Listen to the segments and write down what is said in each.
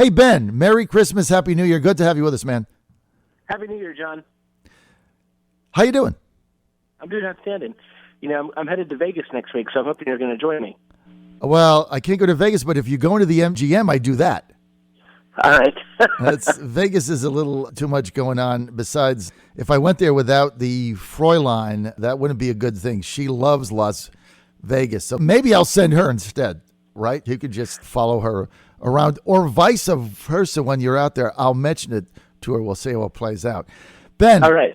Hey, Ben, Merry Christmas, Happy New Year. Good to have you with us, man. Happy New Year, John. How you doing? I'm doing outstanding. I'm headed to Vegas next week, so I'm hoping you're going to join me. Well, I can't go to Vegas, but if you go into the MGM, I do that. All right. Vegas is a little too much going on. Besides, if I went there without the Fräulein, that wouldn't be a good thing. She loves Las Vegas. So maybe I'll send her instead, right? You could just follow her around, or vice versa. When you're out there, I'll mention it to her. We'll see how it plays out. Ben, All right.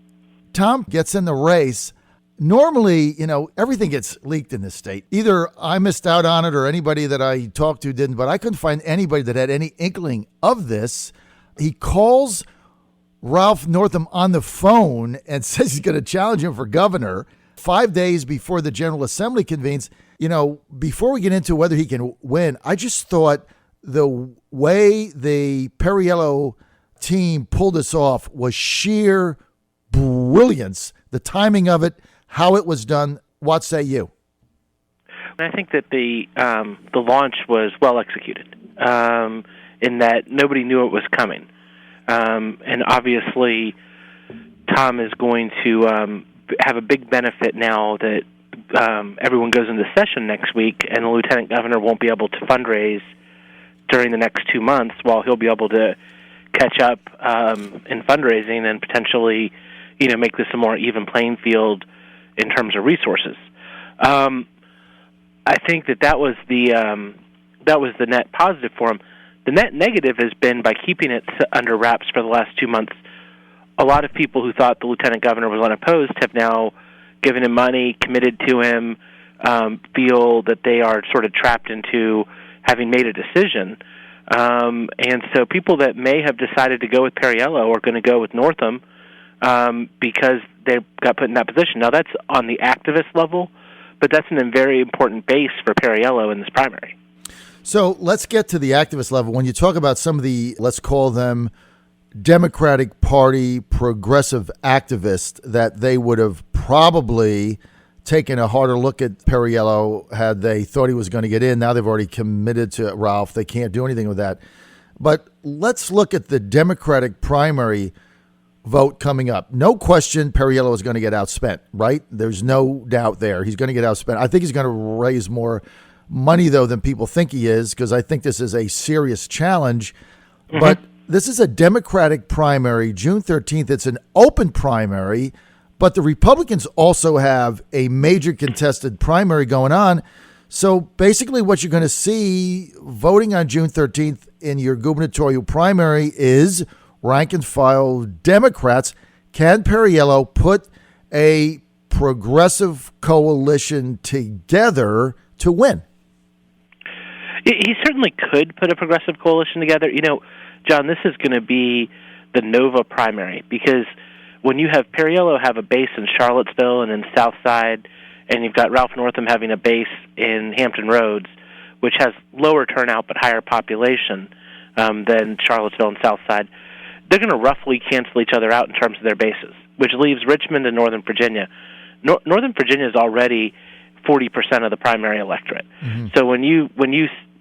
Tom gets in the race. Normally, everything gets leaked in this state. Either I missed out on it or anybody that I talked to didn't, but I couldn't find anybody that had any inkling of this. He calls Ralph Northam on the phone and says he's going to challenge him for governor 5 days before the General Assembly convenes. Before we get into whether he can win, I just thought the way the Perriello team pulled this off was sheer brilliance. The timing of it, how it was done. What say you? I think that the launch was well executed, in that nobody knew it was coming, and obviously Tom is going to have a big benefit now that everyone goes into session next week, and the lieutenant governor won't be able to fundraise during the next 2 months, while he'll be able to catch up in fundraising and potentially, make this a more even playing field in terms of resources. I think that was the net positive for him. The net negative has been, by keeping it under wraps for the last 2 months, a lot of people who thought the lieutenant governor was unopposed have now given him money, committed to him, feel that they are sort of trapped into having made a decision. And so people that may have decided to go with Perriello are going to go with Northam, because they got put in that position. Now, that's on the activist level, but that's a very important base for Perriello in this primary. So let's get to the activist level. When you talk about some of the, let's call them Democratic Party progressive activists, that they would have probably taken a harder look at Perriello had they thought he was going to get in. Now they've already committed to Ralph. They can't do anything with that. But let's look at the Democratic primary vote coming up. No question Perriello is going to get outspent, right? There's no doubt there. He's going to get outspent. I think he's going to raise more money, though, than people think he is, because I think this is a serious challenge. Mm-hmm. But this is a Democratic primary, June 13th. It's an open primary, but the Republicans also have a major contested primary going on. So basically what you're going to see voting on June 13th in your gubernatorial primary is rank and file Democrats. Can Perriello put a progressive coalition together to win? He certainly could put a progressive coalition together. John, this is going to be the Nova primary, because when you have Perriello have a base in Charlottesville and in Southside, and you've got Ralph Northam having a base in Hampton Roads, which has lower turnout but higher population than Charlottesville and Southside, they're going to roughly cancel each other out in terms of their bases, which leaves Richmond and Northern Virginia. Northern Virginia is already 40% of the primary electorate. Mm-hmm. So when you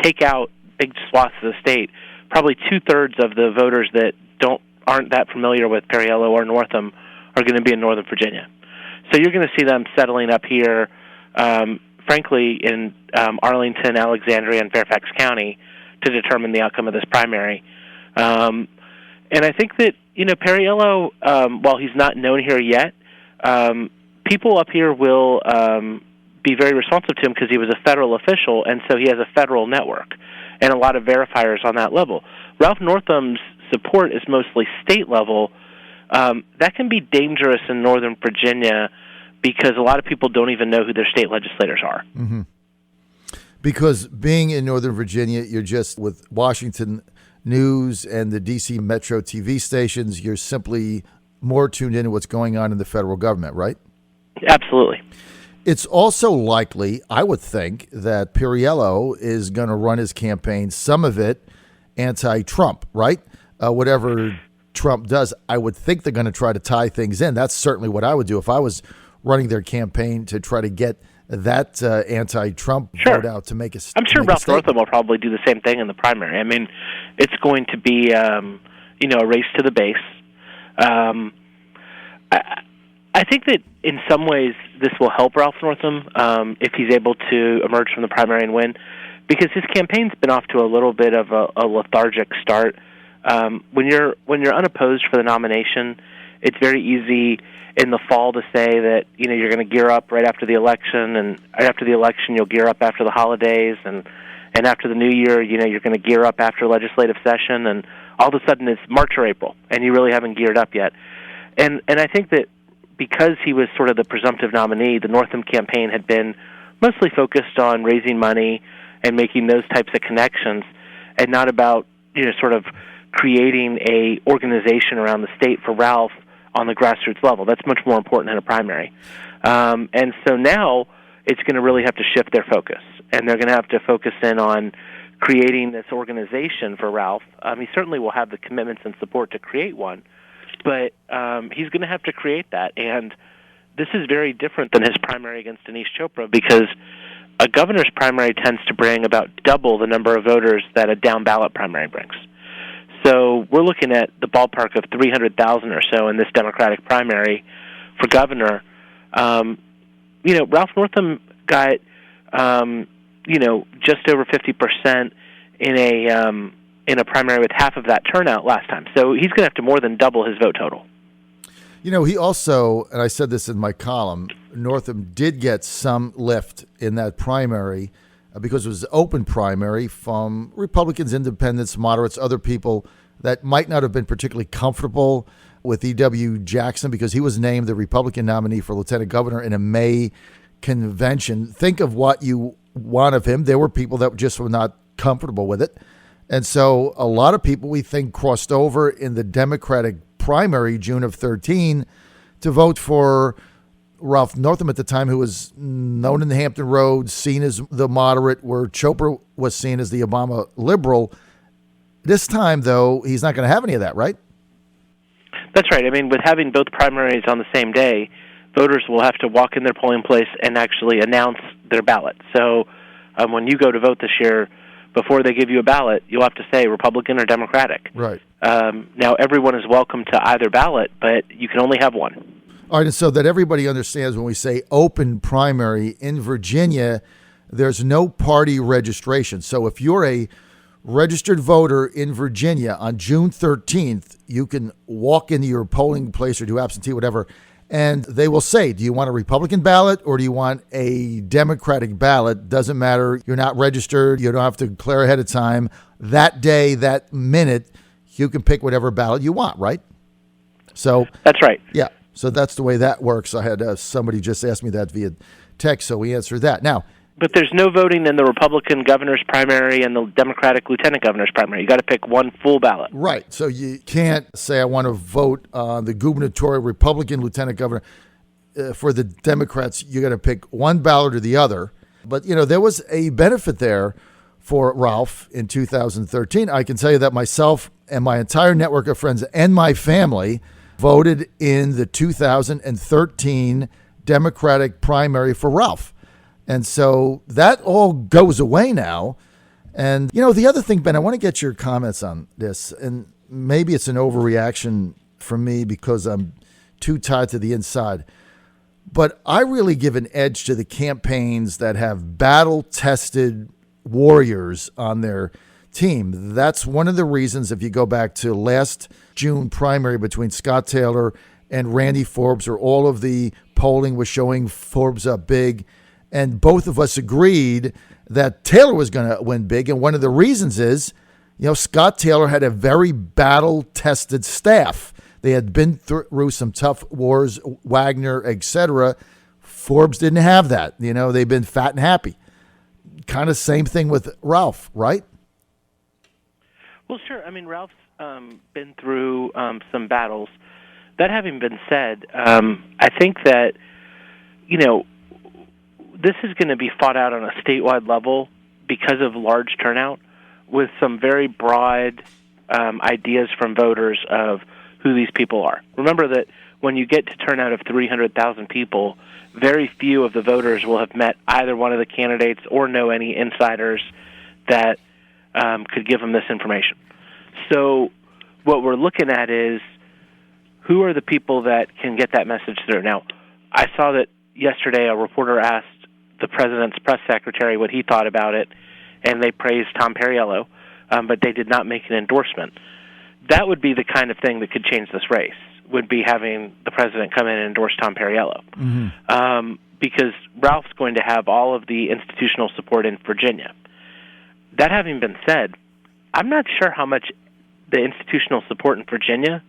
take out big swaths of the state, probably 2/3 of the voters that aren't that familiar with Perriello or Northam are going to be in Northern Virginia. So you're going to see them settling up here, frankly, in Arlington, Alexandria, and Fairfax County to determine the outcome of this primary. And I think that, Perriello, while he's not known here yet, people up here will be very responsive to him because he was a federal official, and so he has a federal network and a lot of verifiers on that level. Ralph Northam's support is mostly state level. That can be dangerous in Northern Virginia because a lot of people don't even know who their state legislators are. Mm-hmm. Because being in Northern Virginia, you're just with Washington News and the D.C. Metro TV stations, you're simply more tuned into what's going on in the federal government, right? Absolutely. It's also likely, I would think, that Perriello is going to run his campaign, some of it anti-Trump, right? Whatever Trump does, I would think they're going to try to tie things in. That's certainly what I would do if I was running their campaign, to try to get that anti-Trump Sure. vote out to make a I'm sure Ralph Northam will probably do the same thing in the primary. I mean, it's going to be, a race to the base. I think that in some ways this will help Ralph Northam if he's able to emerge from the primary and win, because his campaign's been off to a little bit of a lethargic start. When you're unopposed for the nomination, it's very easy in the fall to say that you're going to gear up right after the election, and right after the election you'll gear up after the holidays, and after the new year, you're going to gear up after legislative session, and all of a sudden it's March or April, and you really haven't geared up yet. And I think that because he was sort of the presumptive nominee, the Northam campaign had been mostly focused on raising money and making those types of connections, and not about sort of creating a organization around the state for Ralph on the grassroots level. That's much more important in a primary. And so now it's going to really have to shift their focus, and they're going to have to focus in on creating this organization for Ralph. He certainly will have the commitments and support to create one, but he's going to have to create that. And this is very different than his primary against Dinesh Chopra, because a governor's primary tends to bring about double the number of voters that a down-ballot primary brings. So we're looking at the ballpark of 300,000 or so in this Democratic primary for governor. Ralph Northam got, just over 50% in a primary with half of that turnout last time. So he's going to have to more than double his vote total. He also, and I said this in my column, Northam did get some lift in that primary because it was an open primary from Republicans, independents, moderates, other people that might not have been particularly comfortable with E.W. Jackson because he was named the Republican nominee for lieutenant governor in a May convention. Think of what you want of him. There were people that just were not comfortable with it. And so a lot of people, we think, crossed over in the Democratic primary, June of 13, to vote for Ralph Northam at the time, who was known in the Hampton Roads, seen as the moderate, where Chopra was seen as the Obama liberal. This time, though, he's not going to have any of that, right? That's right. I mean, with having both primaries on the same day, voters will have to walk in their polling place and actually announce their ballot. So when you go to vote this year, before they give you a ballot, you'll have to say Republican or Democratic. Right. Now, everyone is welcome to either ballot, but you can only have one. All right, and so that everybody understands, when we say open primary in Virginia, there's no party registration. So if you're a registered voter in Virginia on June 13th, you can walk into your polling place or do absentee, whatever, and they will say, do you want a Republican ballot or do you want a Democratic ballot? Doesn't matter. You're not registered. You don't have to declare ahead of time. That day, that minute, you can pick whatever ballot you want, right? So that's right. Yeah. So that's the way that works. I had somebody just ask me that via text, so we answered that. Now, but there's no voting in the Republican governor's primary and the Democratic lieutenant governor's primary. You got to pick one full ballot. Right. So you can't say I want to vote on the gubernatorial Republican lieutenant governor. For the Democrats, you got to pick one ballot or the other. But there was a benefit there for Ralph in 2013. I can tell you that myself and my entire network of friends and my family voted in the 2013 Democratic primary for Ralph. And so that all goes away now. And, the other thing, Ben, I want to get your comments on this. And maybe it's an overreaction from me because I'm too tied to the inside. But I really give an edge to the campaigns that have battle-tested warriors on their team. That's one of the reasons, if you go back to last June primary between Scott Taylor and Randy Forbes, where all of the polling was showing Forbes up big, and both of us agreed that Taylor was going to win big. And one of the reasons is, Scott Taylor had a very battle-tested staff. They had been through some tough wars, Wagner, etc. Forbes didn't have that. They've been fat and happy. Kind of same thing with Ralph, right? Well, sure. I mean, Ralph's been through some battles. That having been said, I think that, this is going to be fought out on a statewide level because of large turnout with some very broad ideas from voters of who these people are. Remember that when you get to turnout of 300,000 people, very few of the voters will have met either one of the candidates or know any insiders that could give them this information. So what we're looking at is who are the people that can get that message through. Now, I saw that yesterday a reporter asked the president's press secretary what he thought about it, and they praised Tom Perriello, but they did not make an endorsement. That would be the kind of thing that could change this race, would be having the president come in and endorse Tom Perriello. Because Ralph's going to have all of the institutional support in Virginia. That having been said, I'm not sure how much the institutional support in Virginia,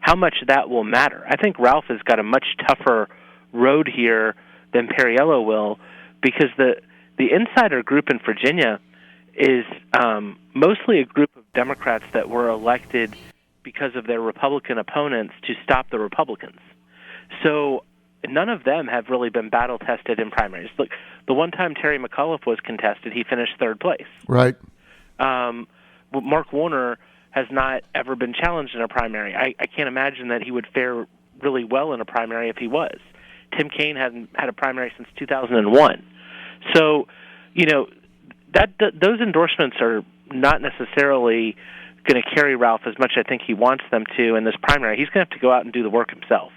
how much that will matter. I think Ralph has got a much tougher road here than Perriello will, because the insider group in Virginia is mostly a group of Democrats that were elected because of their Republican opponents to stop the Republicans. So none of them have really been battle-tested in primaries. Look, the one time Terry McAuliffe was contested, he finished third place. Right. Mark Warner has not ever been challenged in a primary. I can't imagine that he would fare really well in a primary if he was. Tim Kaine hadn't had a primary since 2001. So, those endorsements are not necessarily going to carry Ralph as much as I think he wants them to in this primary. He's going to have to go out and do the work himself.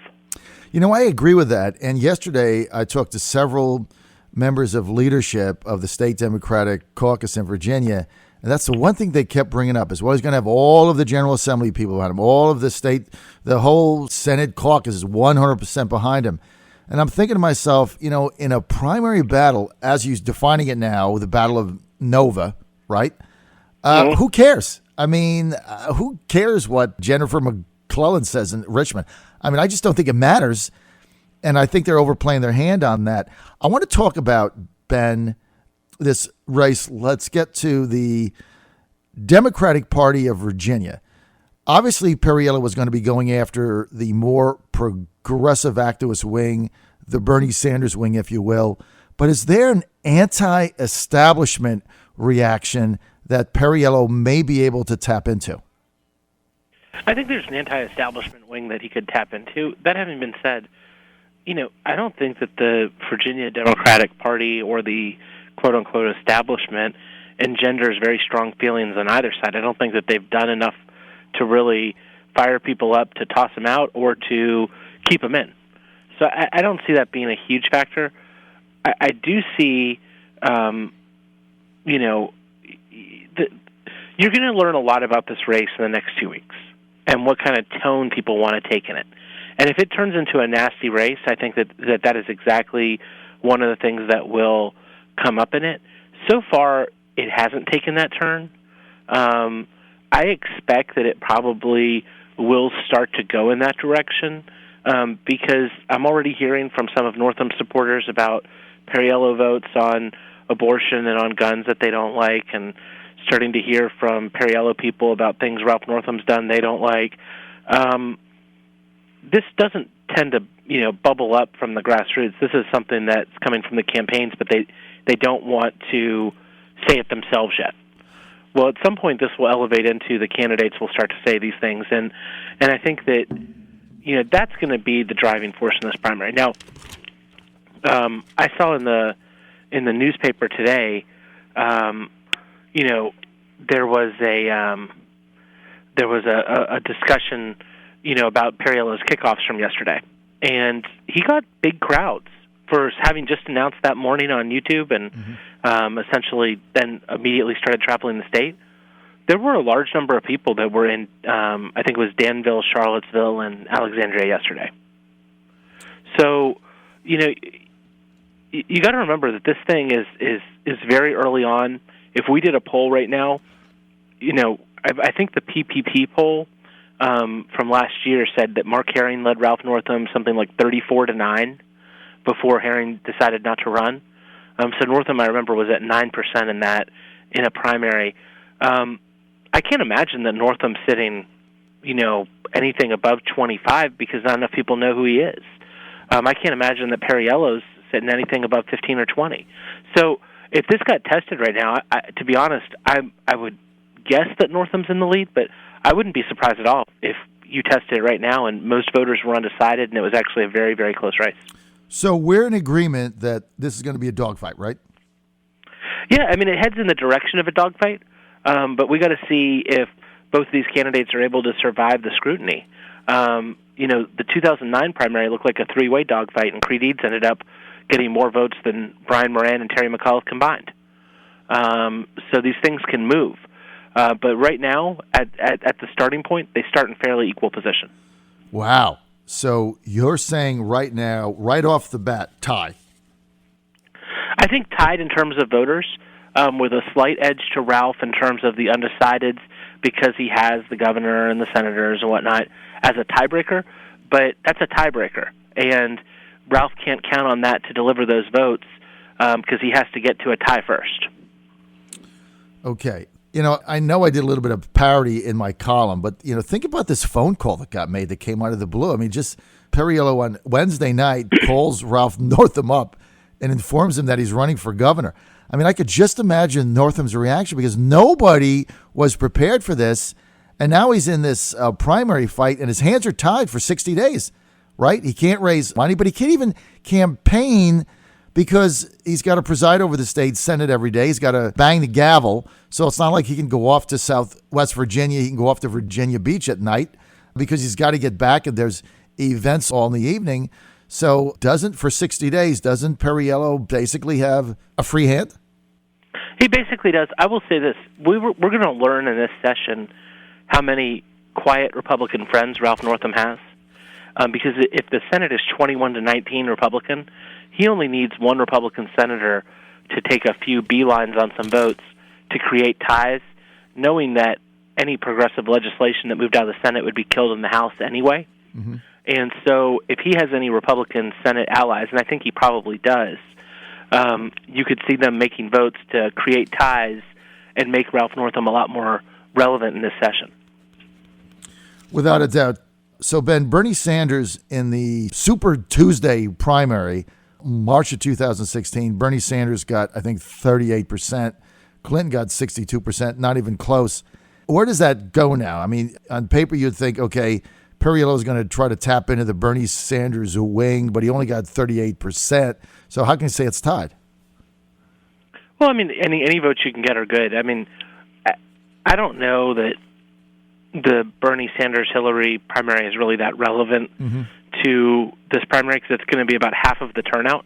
I agree with that. And yesterday I talked to several members of leadership of the state Democratic caucus in Virginia, and that's the one thing they kept bringing up, is well, he's going to have all of the General Assembly people behind him, all of the state, the whole Senate caucus is 100% behind him. And I'm thinking to myself, in a primary battle, as he's defining it now, the Battle of Nova, right? Who cares? I mean, who cares what Jennifer McClellan says in Richmond? I mean, I just don't think it matters. And I think they're overplaying their hand on that. I want to talk about, Ben, this race. Let's get to the Democratic Party of Virginia. Obviously, Perriello was going to be going after the more progressive activist wing, the Bernie Sanders wing, if you will. But is there an anti-establishment reaction that Perriello may be able to tap into? I think there's an anti-establishment wing that he could tap into. That having been said, I don't think that the Virginia Democratic Party or the quote-unquote establishment engenders very strong feelings on either side. I don't think that they've done enough to really fire people up to toss them out or to keep them in. So I don't see that being a huge factor. I do see, you're going to learn a lot about this race in the next 2 weeks and what kind of tone people want to take in it. And if it turns into a nasty race, I think that is exactly one of the things that will come up in it. So far, it hasn't taken that turn. I expect that it probably will start to go in that direction because I'm already hearing from some of Northam's supporters about Perriello votes on abortion and on guns that they don't like, and starting to hear from Perriello people about things Ralph Northam's done they don't like. This doesn't tend to bubble up from the grassroots. This is something that's coming from the campaigns, but they don't want to say it themselves yet. Well, at some point, this will elevate into the candidates will start to say these things, and I think that that's going to be the driving force in this primary. Now, I saw in the newspaper today, there was a discussion, about Perriello's kickoffs from yesterday, and he got big crowds for having just announced that morning on YouTube, and essentially then immediately started traveling the state. There were a large number of people that were in, I think it was Danville, Charlottesville, and Alexandria yesterday. So, you got to remember that this thing is very early on. If we did a poll right now, I think the PPP poll from last year said that Mark Herring led Ralph Northam something like 34-9 before Herring decided not to run. So Northam, I remember, was at 9% in a primary. I can't imagine that Northam's sitting, anything above 25 because not enough people know who he is. I can't imagine that Perriello's sitting anything above 15 or 20. So if this got tested right now, to be honest, I would guess that Northam's in the lead, but I wouldn't be surprised at all if you tested it right now, and most voters were undecided, and it was actually a very, very close race. So we're in agreement that this is going to be a dogfight, right? Yeah, I mean, it heads in the direction of a dogfight, but we got to see if both of these candidates are able to survive the scrutiny. The 2009 primary looked like a three-way dogfight, and Creed Eads ended up getting more votes than Brian Moran and Terry McAuliffe combined. So these things can move. But right now, at the starting point, they start in fairly equal position. Wow. So you're saying right now, right off the bat, tie? I think tied in terms of voters, with a slight edge to Ralph in terms of the undecideds because he has the governor and the senators and whatnot as a tiebreaker. But that's a tiebreaker, and Ralph can't count on that to deliver those votes because he has to get to a tie first. Okay. I know I did a little bit of parody in my column, but, think about this phone call that got made that came out of the blue. I mean, just Perriello on Wednesday night calls Ralph Northam up and informs him that he's running for governor. I mean, I could just imagine Northam's reaction because nobody was prepared for this, and now he's in this primary fight, and his hands are tied for 60 days, right? He can't raise money, but he can't even campaign because he's got to preside over the state Senate every day. He's got to bang the gavel. So it's not like he can go off to Southwest Virginia. He can go off to Virginia Beach at night because he's got to get back, and there's events all in the evening. So for 60 days, doesn't Perriello basically have a free hand? He basically does. I will say this. We're going to learn in this session how many quiet Republican friends Ralph Northam has. Because if the Senate is 21-19 Republican, he only needs one Republican senator to take a few beelines on some votes to create ties, knowing that any progressive legislation that moved out of the Senate would be killed in the House anyway. Mm-hmm. And so if he has any Republican Senate allies, and I think he probably does, you could see them making votes to create ties and make Ralph Northam a lot more relevant in this session. Without a doubt. So, Ben, Bernie Sanders in the Super Tuesday primary, March of 2016, Bernie Sanders got, I think, 38%. Clinton got 62%, not even close. Where does that go now? I mean, on paper, you'd think, okay, Perriello is going to try to tap into the Bernie Sanders wing, but he only got 38%. So how can you say it's tied? Well, I mean, any votes you can get are good. I mean, I don't know that the Bernie Sanders-Hillary primary is really that relevant to this primary because it's going to be about half of the turnout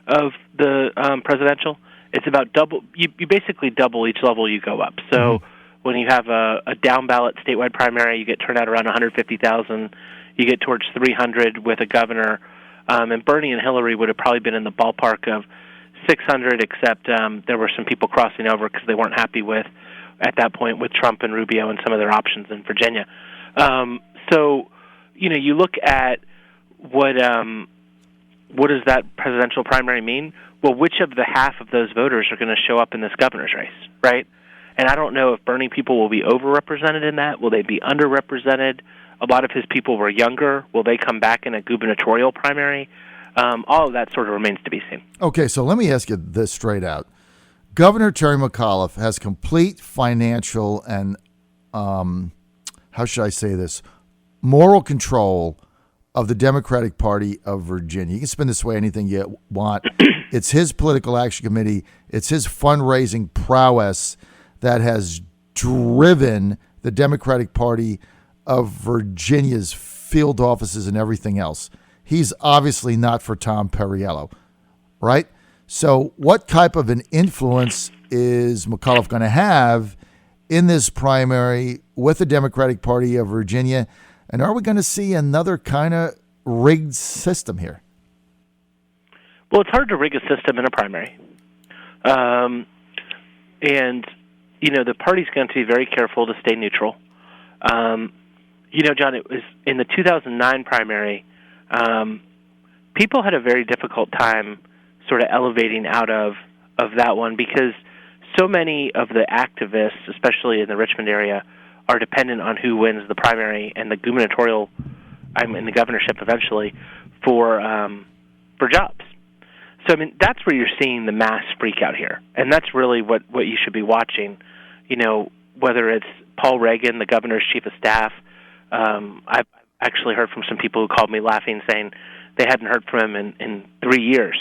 of the presidential. It's about double. You basically double each level you go up. So when you have a down-ballot statewide primary, you get turnout around 150,000. You get towards 300 with a governor. And Bernie and Hillary would have probably been in the ballpark of 600, except there were some people crossing over because they weren't happy with, at that point, with Trump and Rubio and some of their options in Virginia. So, you look at what does that presidential primary mean? Well, which of the half of those voters are going to show up in this governor's race, right? And I don't know if Bernie people will be overrepresented in that. Will they be underrepresented? A lot of his people were younger. Will they come back in a gubernatorial primary? All of that sort of remains to be seen. Okay, so let me ask you this straight out. Governor Terry McAuliffe has complete financial and, how should I say this, moral control of the Democratic Party of Virginia. You can spin this way anything you want. It's his political action committee. It's his fundraising prowess that has driven the Democratic Party of Virginia's field offices and everything else. He's obviously not for Tom Perriello, right? So what type of an influence is McAuliffe going to have in this primary with the Democratic Party of Virginia? And are we going to see another kind of rigged system here? Well, it's hard to rig a system in a primary. And, the party's going to be very careful to stay neutral. John, it was in the 2009 primary, people had a very difficult time sort of elevating out of that one because so many of the activists, especially in the Richmond area, are dependent on who wins the primary and the gubernatorial, and the governorship eventually, for jobs. So, that's where you're seeing the mass freak out here. And that's really what you should be watching, whether it's Paul Reagan, the governor's chief of staff, I've actually heard from some people who called me laughing, saying they hadn't heard from him in 3 years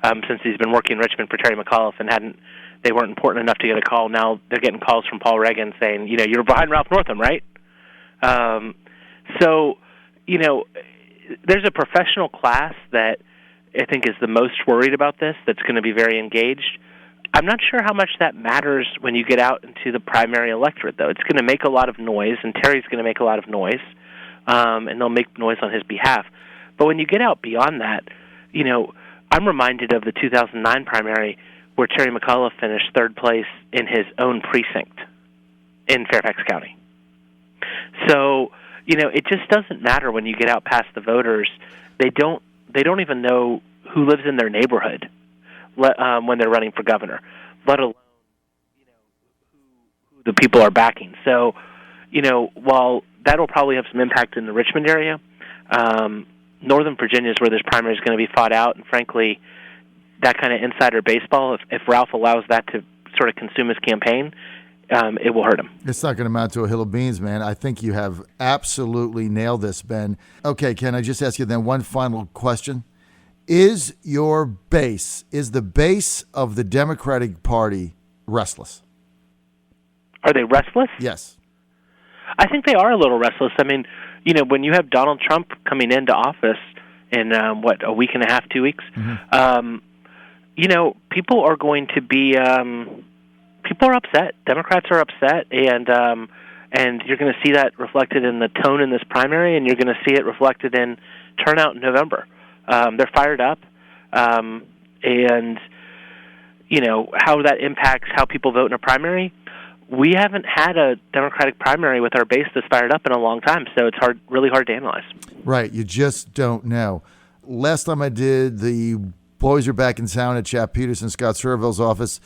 since he's been working in Richmond for Terry McAuliffe, and they weren't important enough to get a call. Now they're getting calls from Paul Reagan saying, you're behind Ralph Northam, right? So, there's a professional class that I think is the most worried about this, that's going to be very engaged. I'm not sure how much that matters when you get out into the primary electorate, though. It's going to make a lot of noise, and Terry's going to make a lot of noise, and they'll make noise on his behalf. But when you get out beyond that, I'm reminded of the 2009 primary where Terry McAuliffe finished third place in his own precinct in Fairfax County. So, it just doesn't matter when you get out past the voters. They don't even know who lives in their neighborhood when they're running for governor, let alone who the people are backing. So, while that'll probably have some impact in the Richmond area, Northern Virginia is where this primary is going to be fought out, and frankly, that kind of insider baseball, if Ralph allows that to sort of consume his campaign, it will hurt him. It's not going to amount to a hill of beans, man. I think you have absolutely nailed this, Ben. Okay, can I just ask you then one final question? Is the base of the Democratic Party restless? Are they restless? Yes. I think they are a little restless. I mean, when you have Donald Trump coming into office in, a week and a half, 2 weeks, people are going to be, people are upset. Democrats are upset, and you're going to see that reflected in the tone in this primary, and you're going to see it reflected in turnout in November. They're fired up, and how that impacts how people vote in a primary. We haven't had a Democratic primary with our base that's fired up in a long time, so it's really hard to analyze. Right, you just don't know. Last time I did, the boys are back in town at Chap Peterson, Scott Serville's office.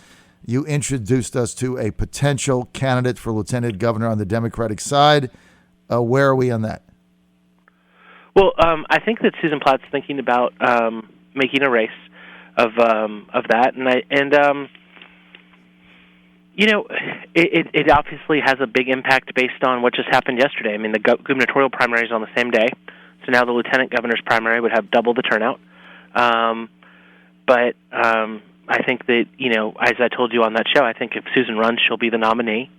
You introduced us to a potential candidate for lieutenant governor on the Democratic side. Where are we on that? Well, I think that Susan Platt's thinking about making a race of that, it obviously has a big impact based on what just happened yesterday. I mean, the gubernatorial primary is on the same day, so now the lieutenant governor's primary would have double the turnout. But I think that, as I told you on that show, I think if Susan runs, she'll be the nominee.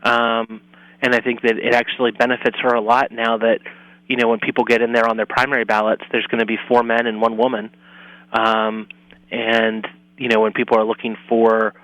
And I think that it actually benefits her a lot now that, when people get in there on their primary ballots, there's going to be 4 men and 1 woman. And, when people are looking for,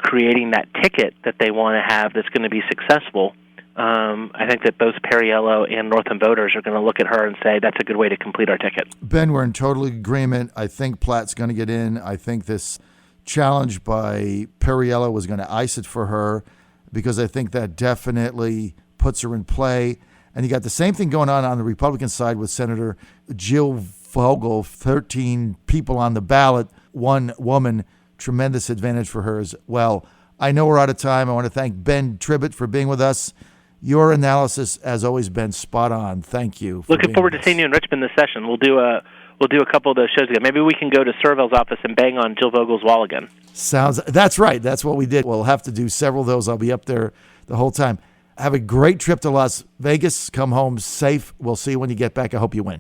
creating that ticket that they want to have that's going to be successful, I think that both Perriello and Northam voters are going to look at her and say, that's a good way to complete our ticket. Ben, we're in total agreement. I think Platt's going to get in. I think this challenge by Perriello was going to ice it for her because I think that definitely puts her in play. And you got the same thing going on the Republican side with Senator Jill Vogel, 13 people on the ballot, 1 woman, tremendous advantage for her as well. I know we're out of time. I want to thank Ben Tribbett for being with us. Your analysis has always been spot on. Thank you. Looking forward to seeing you in Richmond this session. We'll do a couple of those shows again. Maybe we can go to Serville's office and bang on Jill Vogel's wall again. That's right. That's what we did. We'll have to do several of those. I'll be up there the whole time. Have a great trip to Las Vegas. Come home safe. We'll see you when you get back. I hope you win.